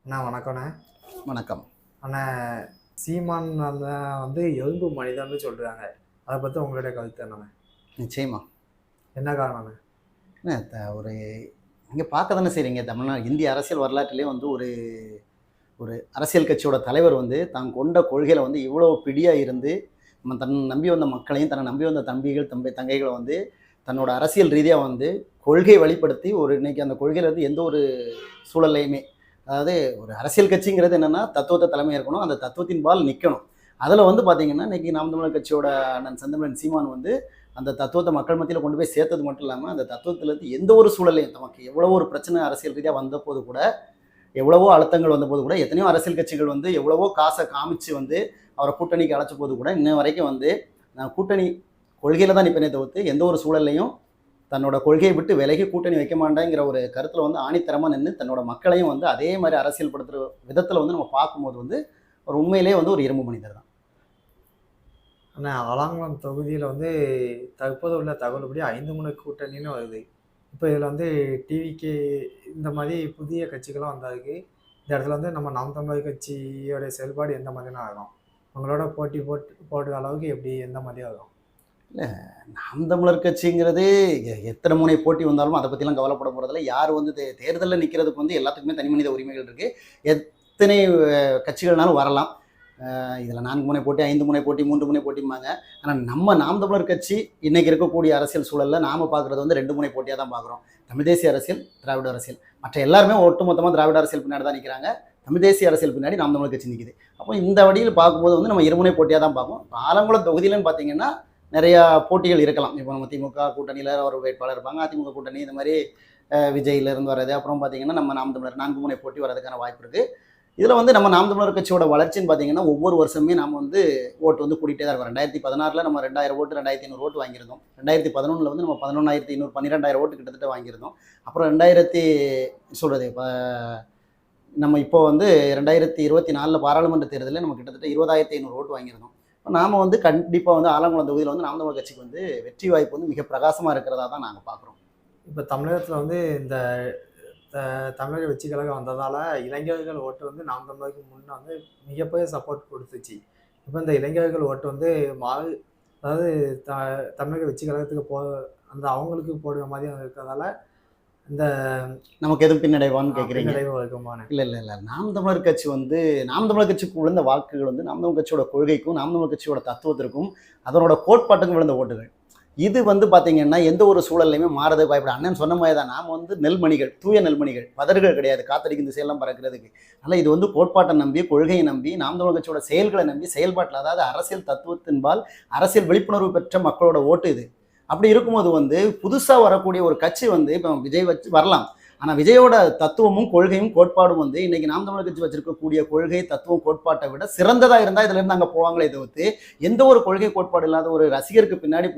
அண்ணா வணக்கண்ணே. வணக்கம். அண்ணா, சீமான் வந்து எலும்பு மனிதன்னு சொல்றாங்க. அதை பத்தி உங்களுடைய கருத்து என்னண்ணே? நிச்சயமா. என்ன காரணண்ணே? என்ன ஒரு நீங்க பார்க்க தானே செய்றீங்க. இந்திய அரசியல் வரலாற்றிலே வந்து ஒரு ஒரு அரசியல் கட்சியோட தலைவர் வந்து தான் கொண்ட கொள்கையில வந்து இவ்வளோ பிடியா இருந்து, தன்னை நம்பி வந்த மக்களையும், தன்னை நம்பி வந்த தம்பிகள், தங்கைகள வந்து தன்னோட அரசியல் ரீதியா வந்து கொள்கை வழிப்படுத்தி இன்னைக்கு அந்த கொள்கையில இருந்து எந்த ஒரு சூழல்லையுமே, அதாவது ஒரு அரசியல் கட்சிங்கிறது என்னன்னா, தத்துவத்த தலைமையா இருக்கணும். அந்த தத்துவத்தின்பால் நிக்கணும். அதுல வந்து பார்த்தீங்கன்னா, இன்னைக்கு நாம் தமிழர் கட்சியோட அண்ணன் செந்தமிழன் சீமான் வந்து அந்த தத்துவத்த மக்கள் மத்தியில கொண்டு போய் சேர்த்தது மட்டும் இல்லாம, அந்த தத்துவத்திலிருந்து எந்த ஒரு சூழலையும் தமக்கு எவ்வளவோ ஒரு பிரச்சனை அரசியல் ரீதியா வந்தபோது கூட, எவ்வளவோ அழுத்தங்கள் வந்தபோது கூட, எத்தனையோ அரசியல் கட்சிகள் வந்து எவ்வளவோ காச காமிச்சு வந்து அவர கூட்டணிக்கு அழைச்சபோது கூட, இன்ன வரைக்கும் வந்து நான் கூட்டணி கொள்கையில தான் நிப்பேனே தவிர்த்து, எந்த ஒரு சூழல்லையும் தன்னோட கொள்கையை விட்டு விலகி கூட்டணி வைக்க மாட்டேங்கிற ஒரு கருத்துல வந்து ஆணித்தரமா நின்னு, தன்னோட மக்களையும் வந்து அதே மாரி அரசியல் படுத்துற விதத்துல வந்து நம்ம பார்க்கும்போது வந்து, ஒரு உண்மையிலேயே வந்து ஒரு இரும்பு மனிதர் தான். அண்ணா, ஆலங்குளம் தொகுதியில் வந்து தற்போது உள்ள தகவல்படி 5 முனை கூட்டணின்னு வருது. இப்போ இதில் வந்து டிவிகே இந்த மாதிரி புதிய கட்சிகளும் வந்தாருக்கு. இந்த இடத்துல வந்து நம்ம நாம் தமிழர் கட்சியோட செயல்பாடு எந்த மாதிரினா ஆகும்? உங்களோட போட்டி போடுற அளவுக்கு எப்படி எந்த மாதிரி ஆகும்? இல்ல, நாம் தமிழர் கட்சிங்கிறது எத்தனை முனை போட்டி வந்தாலும் அதை பத்திலாம் கவலைப்பட போறதில்ல. யார் வந்து தேர்தல்ல நிக்கிறதுக்கு வந்து எல்லாத்துக்குமே தனி மனித உரிமைகள் இருக்கு. எத்தனை கட்சிகள்னாலும் வரலாம். இதுல 4 முனை போட்டி, 5 முனை போட்டி, 3 முனை போட்டிம்பாங்க. ஆனா நம்ம நாம் தமிழர் கட்சி இன்னைக்கு இருக்கக்கூடிய அரசியல் சூழல்ல நாம பார்க்குறது வந்து 2 முனை போட்டியா தான் பார்க்குறோம். தமிழ் தேசிய அரசியல், திராவிட அரசியல். மற்ற எல்லாருமே ஒட்டுமொத்தமா திராவிட அரசியல் பின்னாடி தான் நிக்கிறாங்க. தமிழ் தேசிய அரசியல் பின்னாடி நாம் தமிழர் கட்சி நிக்குது. அப்போ இந்த வழியில் பார்க்கும்போது வந்து நம்ம இருமுனை போட்டியா தான் பார்ப்போம். ஆலங்குளம் தொகுதியிலன்னு பார்த்தீங்கன்னா நிறையா போட்டிகள் இருக்கலாம். இப்போ நம்ம திமுக கூட்டணியில் ஒரு வேட்பாளர் இருப்பாங்க. அதிமுக கூட்டணி இந்த மாதிரி விஜயிலிருந்து வர்றது, அப்புறம் பார்த்தீங்கன்னா நம்ம நாம் தமிழர் 4 முனை போட்டி வர்றதுக்கான வாய்ப்பு இருக்குது. இதில் வந்து நம்ம நாம் தமிழர் கட்சியோட வளர்ச்சின்னு பார்த்தீங்கன்னா, ஒவ்வொரு வருஷமே நம்ம வந்து ஓட்டு வந்து கூட்டிகிட்டே தான் இருக்கோம். 2016 நம்ம 2000 ஓட்டு, 2500 ஓட்டு வாங்கியிருந்தோம். 2011 வந்து நம்ம 11,200, 12,000 ஓட்டு கிட்டத்தட்ட வாங்கியிருந்தோம். அப்புறம் இப்போ நம்ம இப்போ வந்து 2024 பாராளுமன்ற தேர்தலில் நம்ம கிட்டத்தட்ட 20,500 ஓட்டு வாங்கியிருந்தோம். நாம வந்து கண்டிப்பாக வந்து ஆலங்குளம் தொகுதியில் வந்து நாம் தமிழர் கட்சிக்கு வந்து வெற்றி வாய்ப்பு வந்து மிக பிரகாசமாக இருக்கிறதா தான் நாங்கள் பார்க்குறோம். இப்போ தமிழகத்தில் வந்து இந்த தமிழக வெற்றி கழகம் வந்ததால் இளைஞர்கள் ஓட்டு வந்து நாம் தமிழருக்கு முன்னே வந்து மிகப்பெரிய சப்போர்ட் கொடுத்துச்சு. இப்போ இந்த இளைஞர்கள் ஓட்டு வந்து அதாவது த தமிழக வெற்றி கழகத்துக்கு அந்த அவங்களுக்கு போடுற மாதிரி இருக்கிறதால இந்த நமக்கு எதுவும் பின்னடைவான்னு கேட்குறீங்க? பின்னடைவு இருக்குமானே? இல்லை. நாம் தமிழர் கட்சி வந்து நாம் தமிழர் கட்சிக்கு விழுந்த வாக்குகள் வந்து நாம் தமிழர் கட்சியோட கொள்கைக்கும், நாம் தமிழர் கட்சியோட தத்துவத்திற்கும், அதனோட கோட்பாட்டுக்கும் விழுந்த ஓட்டுகள். இது வந்து பார்த்தீங்கன்னா எந்த ஒரு சூழல்லையுமே மாறதுக்கு வாய்ப்பு. அண்ணன் சொன்ன மாதிரி தான், நாம் வந்து நெல்மணிகள், தூய நெல்மணிகள், பதர்கள் கிடையாது காத்தடிக்கும் திசையெல்லாம் பறக்கிறதுக்கு. அதனால் இது வந்து கோட்பாட்டை நம்பி, கொள்கையை நம்பி, நாம் தமிழர் கட்சியோட செயல்களை நம்பி, செயல்பாட்டில் அதாவது அரசியல் தத்துவத்தின்பால் அரசியல் விழிப்புணர்வு பெற்ற மக்களோட ஓட்டு இது. அப்படி இருக்கும்போது வந்து புதுசாக வரக்கூடிய ஒரு கட்சி வந்து இப்போ விஜய் வச்சு வரலாம். ஆனால் விஜயோட தத்துவமும் கொள்கையும் கோட்பாடும் வந்து இன்னைக்கு நாம் தமிழர் கட்சி வச்சிருக்கக்கூடிய கொள்கை, தத்துவம், கோட்பாட்டை விட சிறந்ததாக இருந்தால் இதுல இருந்து அங்கே போவாங்களே தவிர்த்து, எந்த ஒரு கொள்கை கோட்பாடு இல்லாத ஒரு ரசிகருக்கு பின்னாடி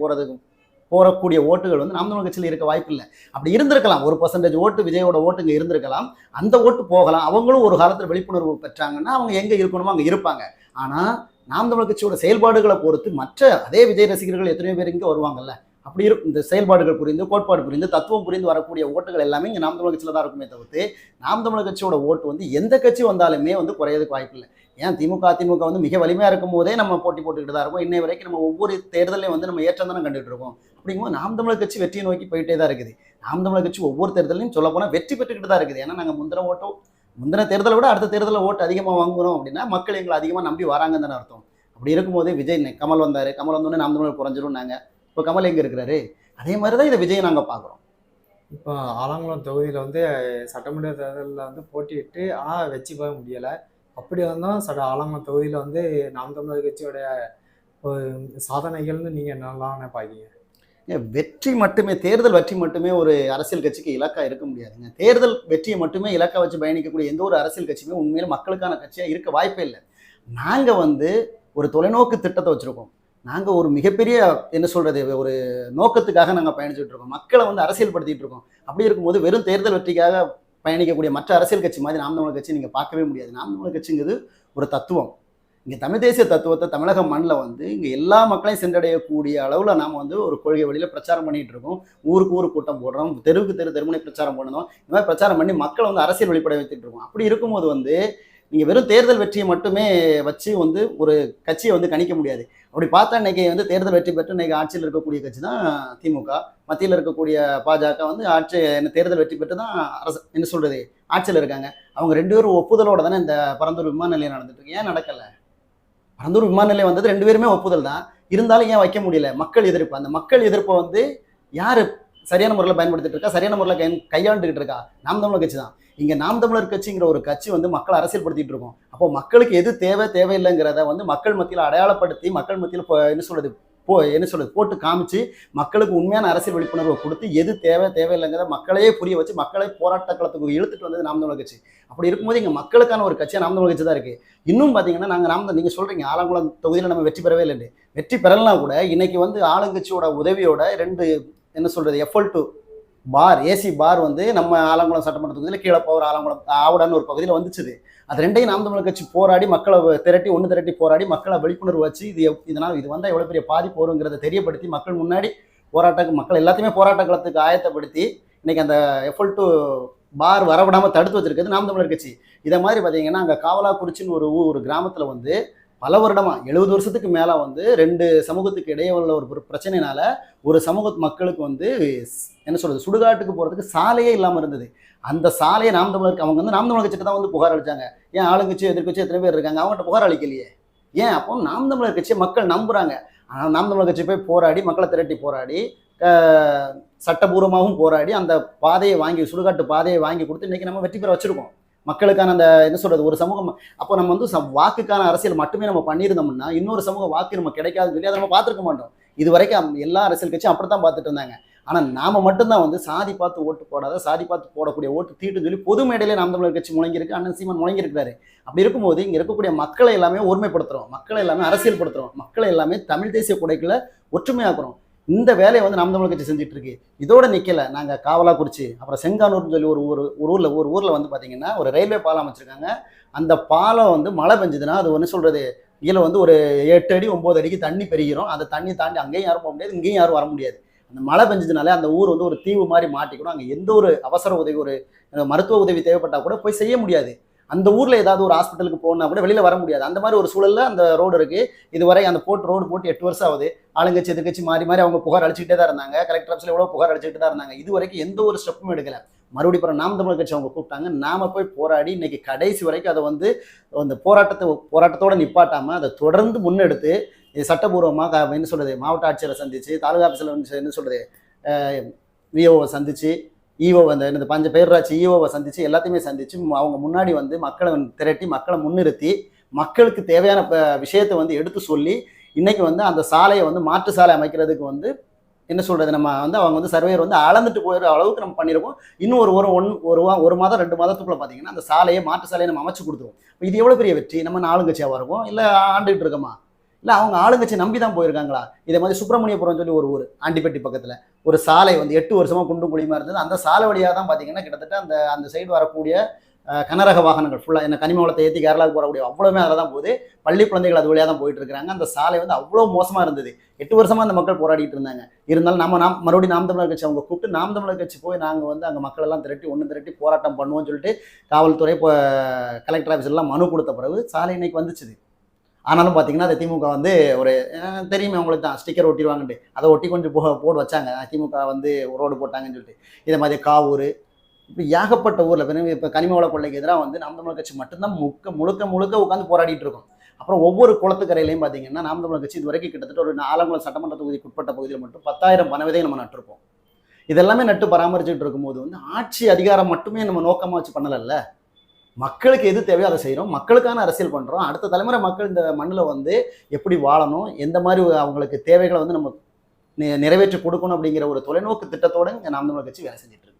போறக்கூடிய ஓட்டுகள் வந்து நாம் தமிழர் கட்சியில் இருக்க வாய்ப்பு இல்லை. அப்படி இருந்திருக்கலாம், 1% ஓட்டு விஜயோட ஓட்டுங்க இருந்திருக்கலாம். அந்த ஓட்டு போகலாம். அவங்களும் ஒரு காலத்தில் விழிப்புணர்வு பெற்றாங்கன்னா அவங்க எங்க இருக்கணுமோ அங்கே இருப்பாங்க. ஆனால் நாம் தமிழர் கட்சியோட செயல்பாடுகளை பொறுத்து மற்ற அதே விஜய் ரசிகர்கள் எத்தனையோ பேர் இங்கே வருவாங்கல்ல. அப்படி இருக்கும் இந்த செயல்பாடுகள் புரிந்து, கோட்பாடு புரிந்து, தத்துவம் புரிந்து வரக்கூடிய ஓட்டுகள் எல்லாமே இங்கே நாம் தமிழர் கட்சியில் தான் இருக்குமே தவிர்த்து, நாம் தமிழர் கட்சியோட ஓட்டு வந்து எந்த கட்சி வந்தாலுமே வந்து குறையதுக்கு வாய்ப்பு இல்லை. ஏன் திமுக, அதிமுக வந்து மிக வலிமையாக இருக்கும் போதே நம்ம போட்டி போட்டுக்கிட்டு தான் இருக்கோம். இன்னை வரைக்கும் நம்ம ஒவ்வொரு தேர்தலையும் வந்து நம்ம ஏற்றம் தானே கண்டுட்டு இருக்கோம். அப்படிங்கும்போது நாம் தமிழர் கட்சி வெற்றியை நோக்கி போயிட்டே தான் இருக்குது. நாம் தமிழர் கட்சி ஒவ்வொரு தேர்தலையும் சொல்ல போனால் வெற்றி பெற்றுக்கிட்டு தான் இருக்குது. ஏன்னா நாங்கள் முந்தின தேர்தலை விட அடுத்த தேர்தலில் ஓட்டு அதிகமாக வாங்குறோம் அப்படின்னா மக்கள் எங்களை அதிகமாக நம்பி வராங்கன்னு தானே அர்த்தம். அப்படி இருக்கும்போது விஜய் கமல் வந்தார், கமல் வந்தோடனே நாம் தமிழர் குறைஞ்சிரும் நாங்கள். இப்போ கமல் எங்கே இருக்கிறாரு? அதே மாதிரி தான் இதை விஜயை நாங்கள் பார்க்குறோம். இப்போ ஆலங்குளம் தொகுதியில் வந்து சட்டமன்ற தேர்தலில் வந்து போட்டியிட்டு வெற்றி பெற முடியலை. அப்படி இருந்தும் ஆலங்குளம் தொகுதியில் வந்து நாம் தமிழர் கட்சியோடைய சாதனைகள்னு நீங்கள் என்னெல்லாம் பார்க்கீங்க? வெற்றி மட்டுமே, தேர்தல் வெற்றி மட்டுமே ஒரு அரசியல் கட்சிக்கு இலக்காக இருக்க முடியாதுங்க. தேர்தல் வெற்றியை மட்டுமே இலக்கா வச்சு பயணிக்கக்கூடிய எந்த ஒரு அரசியல் கட்சியுமே உண்மையில மக்களுக்கான கட்சியாக இருக்க வாய்ப்பே இல்லை. நாங்கள் வந்து ஒரு தொலைநோக்கு திட்டத்தை வச்சுருக்கோம். நாங்கள் ஒரு மிகப்பெரிய ஒரு நோக்கத்துக்காக நாங்கள் பயணிச்சுட்டு இருக்கோம். மக்களை வந்து அரசியல் படுத்திட்டு இருக்கோம். அப்படி இருக்கும்போது வெறும் தேர்தல் வெற்றிக்காக பயணிக்கக்கூடிய மற்ற அரசியல் கட்சி மாதிரி நாம் தமிழர் கட்சி நீங்கள் பார்க்கவே முடியாது. நாம் தமிழர் கட்சிங்கிறது ஒரு தத்துவம். இங்கே தமிழ் தேசிய தத்துவத்தை தமிழக மண்ணில் வந்து இங்கே எல்லா மக்களையும் சென்றடையக்கூடிய அளவில் நாம் வந்து ஒரு கொள்கை வழியில் பிரச்சாரம் பண்ணிகிட்டு இருக்கோம். ஊருக்கு ஊர் கூட்டம் போடுறோம், தெருவுக்கு தெரு தெருமுனை பிரச்சாரம் பண்ணணும். இந்த மாதிரி பிரச்சாரம் பண்ணி மக்களை வந்து அரசியல் வெளிப்பட வைத்துட்டு இருக்கோம். அப்படி இருக்கும்போது வந்து நீங்கள் வெறும் தேர்தல் வெற்றியை மட்டுமே வச்சு வந்து ஒரு கட்சியை வந்து கணிக்க முடியாது. அப்படி பார்த்தா இன்னைக்கு வந்து தேர்தல் வெற்றி பெற்று இன்னைக்கு ஆட்சியில் இருக்கக்கூடிய கட்சி தான் திமுக. மத்தியில் இருக்கக்கூடிய பாஜக வந்து தேர்தல் வெற்றி பெற்று தான் அரசு என்ன சொல்றது ஆட்சியில் இருக்காங்க. அவங்க 2 பேரும் ஒப்புதலோட தானே இந்த பரந்தூர் விமான நிலையம் நடந்துட்டு இருக்கு. ஏன் நடக்கல? பரந்தூர் விமான நிலையம் வந்தது 2 பேருமே ஒப்புதல் தான். இருந்தாலும் ஏன் வைக்க முடியல? மக்கள் எதிர்ப்பு. அந்த மக்கள் எதிர்ப்பை வந்து யாரு சரியான முறையில் பயன்படுத்திட்டு இருக்கா, சரியான முறையில் கையாண்டுகிட்டு இருக்கா? நாம் தமிழர் கட்சி தான். இங்க நாம் தமிழர் கட்சிங்கிற ஒரு கட்சி வந்து மக்கள் அரசியல்படுத்திட்டு இருக்கோம். அப்போ மக்களுக்கு எது தேவை தேவையில்லைங்கிறத வந்து மக்கள் மத்தியில் அடையாளப்படுத்தி மக்கள் மத்தியில் என்ன சொல்றது போட்டு காமிச்சு மக்களுக்கு உண்மையான அரசியல் விழிப்புணர்வை கொடுத்து எது தேவை தேவையில்லைங்கிறத மக்களையே புரிய வச்சு மக்களை போராட்ட களத்துக்கு இழுத்துட்டு வந்தது நாம் தமிழர் கட்சி. அப்படி இருக்கும்போது இங்க மக்களுக்கான ஒரு கட்சியா நாம் தமிழர் கட்சி தான் இருக்கு. இன்னும் பாத்தீங்கன்னா நாங்க நீங்க சொல்றீங்க ஆலங்குளம் தொகுதியில நம்ம வெற்றி பெறவே இல்லை. வெற்றி பெறலாம் கூட இன்னைக்கு வந்து ஆளுங்கட்சியோட உதவியோட 2 என்ன சொல்றது எஃப்எல்2 பார் ஏசி பார் வந்து நம்ம ஆலங்குளம் சட்டமன்ற தொகுதியில் கீழப்பவர் ஆலங்குளம் ஆவுடான்னு ஒரு பகுதியில் வந்துச்சுது. அது 2ஐயும் நாம் தமிழர் கட்சி போராடி மக்களை திரட்டி போராடி மக்களை விழிப்புணர்வு வச்சு இதனால் இது வந்தால் எவ்வளோ பெரிய பாதிப்பு வருங்கிறத தெரியப்படுத்தி மக்கள் முன்னாடி மக்கள் எல்லாத்தையுமே போராட்ட களத்துக்கு ஆயத்தப்படுத்தி இன்னைக்கு அந்த எஃப்எல்2 பார் வரவிடாமல் தடுத்து வச்சிருக்கிறது நாம் தமிழர் கட்சி. இதை மாதிரி பார்த்தீங்கன்னா அங்கே காவலாக்குறிச்சின்னு ஒரு கிராமத்தில் வந்து பல வருடமா 70 வருஷத்துக்கு மேல வந்து 2 சமூகத்துக்கு இடையே உள்ள ஒரு பிரச்சனைனால ஒரு சமூக மக்களுக்கு வந்து என்ன சொல்றது சுடுகாட்டுக்கு போறதுக்கு சாலையே இல்லாம இருந்தது. அந்த சாலையை நாம் தமிழருக்கு அவங்க வந்து நாம் தமிழர் கட்சிக்கு தான் வந்து புகார் அளிச்சாங்க. ஏன் ஆளுங்கட்சி எதிர்கட்சி எத்தனை பேர் இருக்காங்க, அவங்ககிட்ட புகார் அளிக்கலையே? ஏன்? அப்போ நாம் தமிழர் கட்சியை மக்கள் நம்புறாங்க. ஆனால் நாம் தமிழர் கட்சி போய் போராடி மக்களை திரட்டி போராடி சட்டபூர்வமாகவும் போராடி அந்த பாதையை வாங்கி சுடுகாட்டு பாதையை வாங்கி கொடுத்து இன்னைக்கு நம்ம வெற்றி பெற வச்சிருக்கோம். மக்களுக்கான அந்த என்ன சொல்றது ஒரு சமூகம். அப்போ நம்ம வந்து வாக்குக்கான அரசியல் மட்டுமே நம்ம பண்ணியிருந்தோம்னா இன்னொரு சமூக வாக்கு நம்ம கிடைக்காதுன்னு சொல்லி அதை நம்ம பார்த்துருக்க மாட்டோம். இது வரைக்கும் எல்லா அரசியல் கட்சியும் அப்படித்தான் பார்த்துட்டு இருந்தாங்க. ஆனால் நாம மட்டும்தான் வந்து சாதி பார்த்து ஓட்டு போடாத, சாதி பார்த்து போடக்கூடிய ஓட்டு தீட்டுன்னு சொல்லி பொது மேடையிலே நாம் தமிழர் கட்சி முழங்கியிருக்கு, அண்ணன் சீமான் முழங்கியிருக்கிறாரு. அப்படி இருக்கும்போது இங்கே இருக்கக்கூடிய மக்களை எல்லாமே ஒருமைப்படுத்துறோம், மக்களை எல்லாமே அரசியல்படுத்துறோம், மக்களை எல்லாமே தமிழ் தேசிய கொடைக்குள்ள ஒற்றுமையாக்குறோம். இந்த வேலையை வந்து நாம் தமிழர் கட்சி செஞ்சுட்டு இருக்கு. இதோட நிக்கல. நாங்கள் காவலாக்குறிச்சி அப்புறம் செங்கானூர்னு சொல்லி ஒரு ஊரில் வந்து பார்த்தீங்கன்னா ஒரு ரயில்வே பாலம் அமைச்சிருக்காங்க. அந்த பாலம் வந்து மழை பெஞ்சதுன்னா அது ஒன்று சொல்றது இதில் வந்து ஒரு 8 அடி 9 அடிக்கு தண்ணி பெருகிறோம். அந்த தண்ணி தாண்டி அங்கேயும் யாரும் போக முடியாது, இங்கேயும் யாரும் வர முடியாது. அந்த மழை பெஞ்சதுனாலே அந்த ஊர் வந்து ஒரு தீவு மாதிரி மாட்டிக்கணும். அங்கே எந்த ஒரு அவசர உதவி ஒரு மருத்துவ உதவி தேவைப்பட்டால் கூட போய் செய்ய முடியாது. அந்த ஊரில் ஏதாவது ஒரு ஹாஸ்பிட்டலுக்கு போனால் கூட வெளியில் வர முடியாது. அந்த மாதிரி ஒரு சூழலில் அந்த ரோடு இருக்குது. இதுவரை அந்த ரோடு போட்டு 8 வருஷம் ஆகுது. ஆளுங்கட்சி எதிர்கட்சி மாறி அவங்க புகார் அளிச்சுக்கிட்டே தான் இருந்தாங்க. கலெக்டர் ஆஃபீஸில் எவ்வளோ புகார் அளிச்சுக்கிட்டு தான் இருந்தாங்க. இது வரைக்கும் எந்த ஒரு ஸ்டெப்பும் எடுக்கல. மறுபடியும் நாம் தமிழர் கட்சி அவங்க கூப்பிட்டாங்க. நாம போய் போராடி இன்னைக்கு கடைசி வரைக்கும் அதை வந்து அந்த போராட்டத்தோடு நிப்பாட்டாமல் அதை தொடர்ந்து முன்னெடுத்து சட்டபூர்வமாக என்ன சொல்கிறது மாவட்ட ஆட்சியரை சந்தித்து தாலுகா ஆஃபீஸில் என்ன சொல்கிறது விஓவை சந்தித்து ஈஓ அந்த பேரூராட்சி ஈஓவை சந்தித்து எல்லாத்தையுமே சந்தித்து அவங்க முன்னாடி வந்து மக்களை திரட்டி மக்களை முன்னிறுத்தி மக்களுக்கு தேவையான விஷயத்தை வந்து எடுத்து சொல்லி இன்னைக்கு வந்து அந்த சாலையை வந்து மாற்று சாலை அமைக்கிறதுக்கு வந்து என்ன சொல்றது நம்ம வந்து அவங்க வந்து சர்வேயர் வந்து அளந்துட்டு போயிடுற அளவுக்கு நம்ம பண்ணியிருக்கோம். இன்னும் ஒரு மாதம் 2 மாதத்துக்குள்ள பார்த்தீங்கன்னா அந்த சாலையை மாற்று சாலையை நம்ம அமைச்சு கொடுத்துருவோம். இது எவ்வளோ பெரிய வெற்றி! நம்ம ஆளுங்கட்சியாக இருக்கும் இல்லை ஆண்டுகிட்டு இருக்கோமா? இல்லை அவங்க ஆளுங்கட்சி நம்பி தான் போயிருக்காங்களா? இதே மாதிரி சுப்பிரமணியபுரம் சொல்லி ஒரு ஊர் ஆண்டிப்பட்டி பக்கத்தில் ஒரு சாலை வந்து 8 வருஷமாக குண்டும் குழியுமா இருந்தது. அந்த சாலை வழியாக தான் பார்த்தீங்கன்னா கிட்டத்தட்ட அந்த சைடு வரக்கூடிய கனரக வாகனங்கள் ஃபுல்லாக என்ன கனிம வளத்தை ஏற்றி கேரளாவுக்கு போகக்கூடிய அவ்வளோமே அதில் தான் போகுது. பள்ளி குழந்தைகள் அது வழியாக தான் போயிட்டு இருக்கிறாங்க. அந்த சாலை வந்து அவ்வளோ மோசமாக இருந்தது. 8 வருஷமாக அந்த மக்கள் போராடிட்டு இருந்தாங்க. இருந்தாலும் மறுபடியும் நாம் தமிழர் கட்சி அவங்க கூப்பிட்டு நாம் தமிழர் கட்சி போய் நாங்கள் வந்து அங்கே மக்கள் எல்லாம் திரட்டி போராட்டம் பண்ணுவோம்னு சொல்லிட்டு காவல்துறை இப்போ கலெக்டர் ஆஃபீஸெல்லாம் மனு கொடுத்த பிறகு சாலை இன்னைக்கு வந்துச்சுது. ஆனாலும் பார்த்தீங்கன்னா அதை திமுக வந்து ஒரு தெரியுமே அவங்களுக்கு தான் ஸ்டிக்கர் ஒட்டிடுவாங்கன்ட்டு அதை ஒட்டி கொஞ்சம் போட்டு வச்சாங்க. திமுக வந்து ரோடு போட்டாங்கன்னு சொல்லிட்டு இதே மாதிரி காவூர் இப்போ ஏகப்பட்ட ஊரில் இப்போ கனிம வள கொள்ளைக்கு எதிராக வந்து நாம் தமிழர் கட்சி மட்டும்தான் முழுக்க உட்காந்து போராடிட்டு இருக்கோம். அப்புறம் ஒவ்வொரு குளத்துக்கரையிலையும் பார்த்தீங்கன்னா நாம் தமிழர் கட்சி இது வரைக்கும் கிட்டத்தட்ட ஒரு ஆலங்குளம் சட்டமன்ற தொகுதிக்கு உட்பட்ட பகுதியில் மட்டும் 10,000 பனவிதை நம்ம நட்டிருப்போம். இதெல்லாமே நட்டு பராமரிச்சுட்டு இருக்கும்போது வந்து ஆட்சி அதிகாரம் மட்டுமே நம்ம நோக்கமாக வச்சு பண்ணலைல்ல. மக்களுக்கு எது தேவையோ அதை செய்கிறோம், மக்களுக்கான அரசியல் பண்ணுறோம். அடுத்த தலைமுறை மக்கள் இந்த மண்ணில் வந்து எப்படி வாழணும், எந்த மாதிரி அவங்களுக்கு தேவைகளை வந்து நம்ம நிறைவேற்றி கொடுக்கணும் அப்படிங்கிற ஒரு தொலைநோக்கு திட்டத்தோடு நாம் தமிழர் கட்சி வேலை செஞ்சுட்டு இருக்கு.